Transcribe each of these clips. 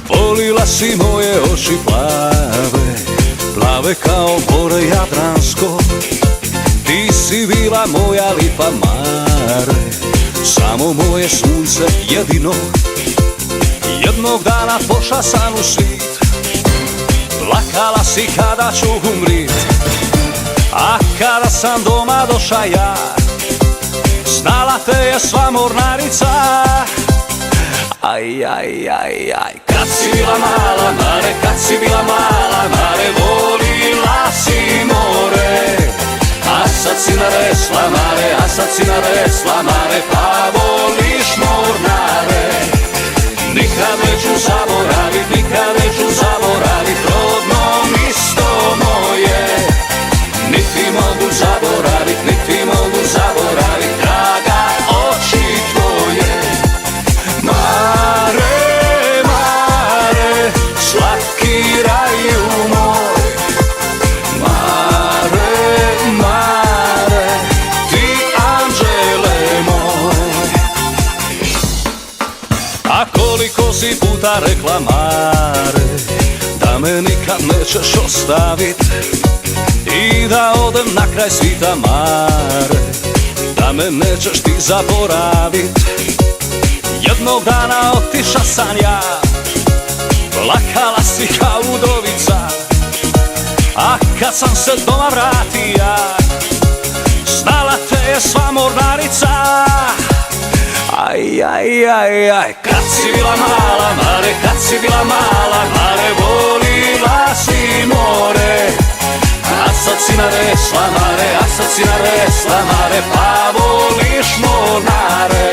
Volila si moje oči plave, plave kao more Jadransko. Ti si bila moja lipa mare, samo moje sunce jedino. Jednog dana pošla sam u svit, plakala si kada ću umrit. A kada sam doma doša ja, znala te je sva mornarica. Aj, aj, aj, aj. Kad si bila mala mare, kad si bila mala mare, volila si more. A sad si naresla mare, a sad si naresla mare, pa voliš mornare. Nikad neću zaboravit, nikad neću zaboravit rodno misto moje. Niti mogu zaboravit, niti mogu zaboravit draga oči tvoje. Mare, mare, slatki raju moj. Mare, mare, ti anđele moj. A koliko si puta rekla mare, da me nikad nećeš ostavit i da odem na kraj svita mare, da me nećeš ti zaboravit. Jednog dana otiša sam ja, plakala si kao udovica. A kad sam se doma vratija, znala te je sva mornarica. Aj, aj, aj, aj. Kad si bila mala mare, kad si bila mala mare, volila si more. A sad si naresla mare, a sad si naresla mare, pa voliš mornare.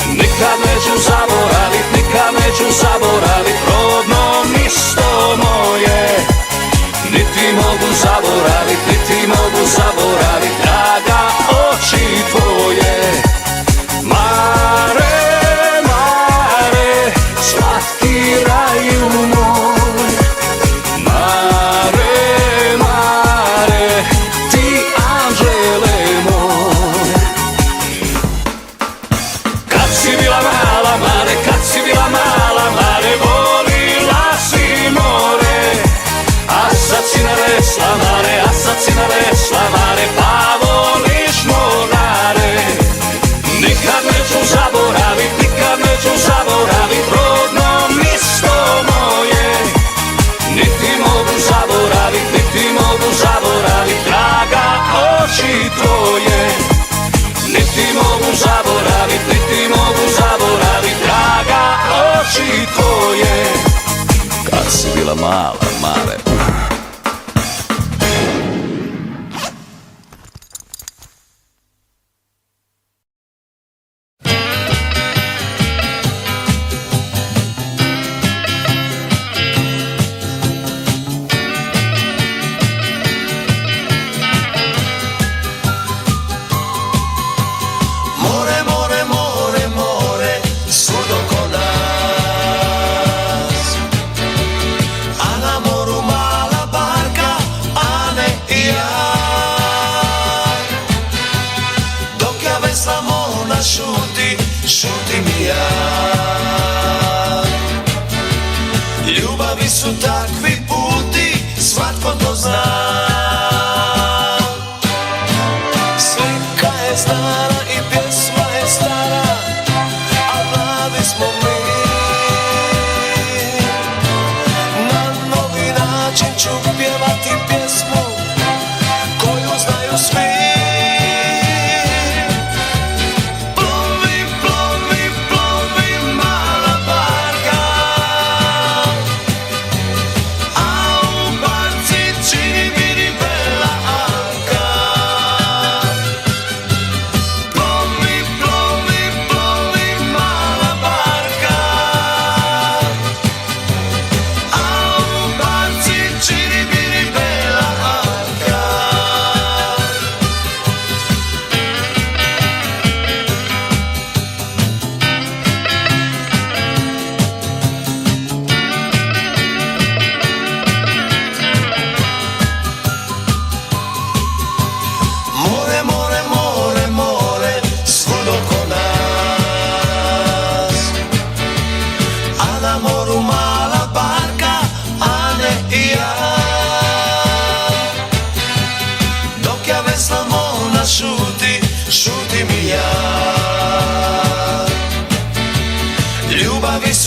Nikad neću zaboravit, nikad neću zaboravit rodno misto moje. Niti mogu zaboravit, niti mogu zaboravit draga oči tvoje. Mare, mare, slatki raju moj. Mare, mare, ti anđele moj. Kad si bila mala mare, kad si bila mala mare, volila si more. A sad si naresla mare, a sad si naresla mare, pa voliš mornare. Nikad neću zaboravit, nikad neću zaboravit rodno misto moje. Niti mogu zaboravit, niti mogu zaboravit draga oči tvoje. Niti mogu zaboravit, niti mogu zaboravit draga oči tvoje. Kad si bila mala mare. Šutim i ja. Ljubavi su takvi puti, svatko to zna. Slika je stara i pjesma je stara, a mladi smo mi. Na novi način ću pjevati pjesmu koju znaju svi.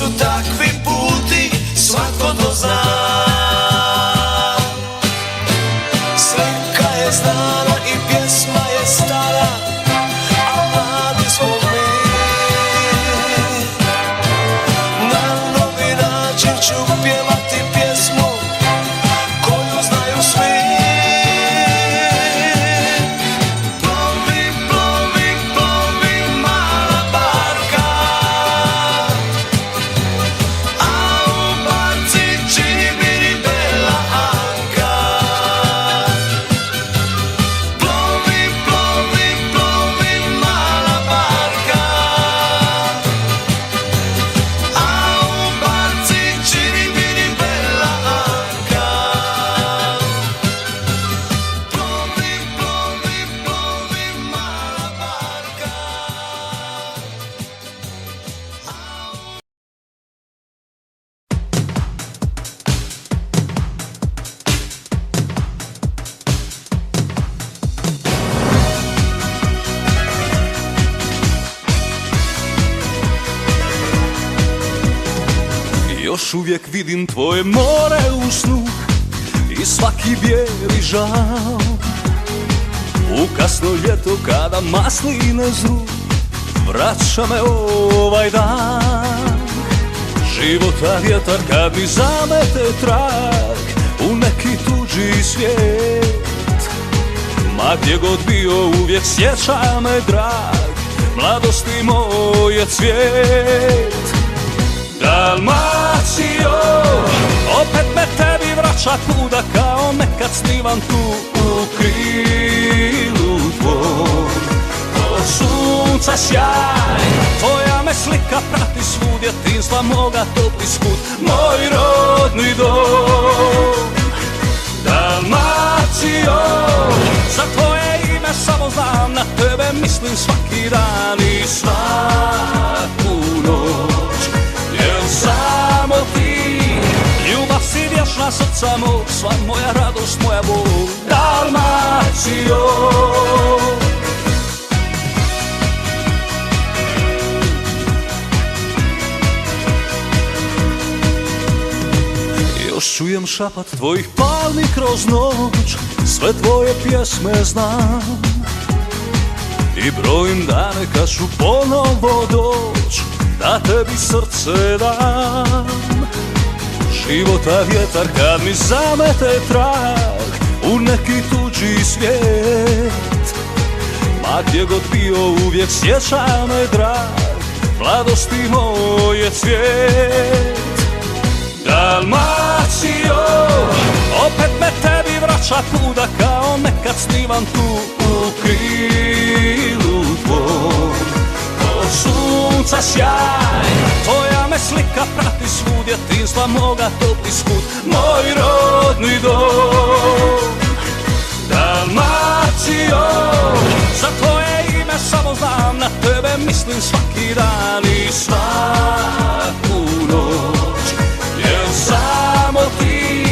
su takvi puti, svako to zna. Slika je znana i pjesma je stara, a mladi smo mi. Na novi način ću pjevati pjesmu koju znaju svi. Plovi, plovi, plovi mala barka, a u barci čibiri bela Anka. Plovi, plovi, plovi mala barka, a u barci čibiri bela Anka. Plovi, plovi, plovi mala barka. Još uvijek vidim tvoje more u snu i svaki bijeli žal. U kasno ljeto kada masline zru, vraća me ovaj dan. Života vjetar kad mi zamete trag u neki tuđi svijet. Ma gdje god bio uvijek sjeća me drag, mladosti moje cvijet. Dalmacijo, opet me tebi vraća tuda kao nekad snivam tu u krilu tvoj. Od sunca sjaj, tvoja me slika prati svud, djetinstva moga topli skut, moj rodni dom. Dalmacijo, za tvoje ime samo znam, na tebe mislim svaki dan i svaku noć. Jer samo ti, ljubav si vječna srca mog, sva moja radost, moja bol. Dalmacijo. Još čujem šapat tvojih palmi kroz noć, sve tvoje pjesme znam. I brojim dane kad ću ponovo doć, da tebi srce dam. Života vjetar kad mi zamete trag u neki tuđi svijet. Ma gdje god bio uvijek sjeća me drag, mladosti moje cvijet. Dalmacijo, opet me tebi vraća tuda kao nekad snivam tu u krilu tvoj. Od sunca sjaj, tvoja me slika prati svud, djetinstva moga topli skut, moj rodni dom. Dalmacijo, za tvoje ime samo znam, na tebe mislim svaki dan i svaku noć. Jer samo ti,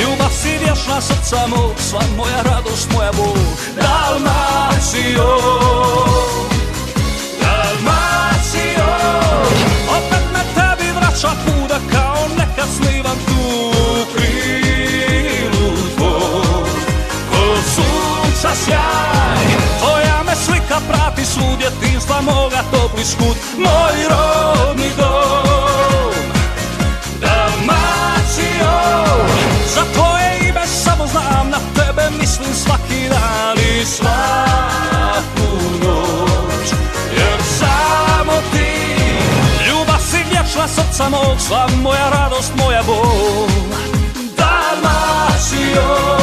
ljubav si vječna srca mog, sva moja radost, moja bol. Dalmacijo. Dalmacijo, opet me tebi vraća tuda kao nekad snivam tu u krilu tvoj. Kod sunca sjaj, tvoja me slika prati svud, djetinstva moga topli skut, moj rodni dom. Dalmacijo, za tvoje ime samo znam, na tebe mislim svaki dan i svaku noć. Jer samo ti, ljubav si vječna srca mog, sva moja radost, moja bol. Dalmacijo.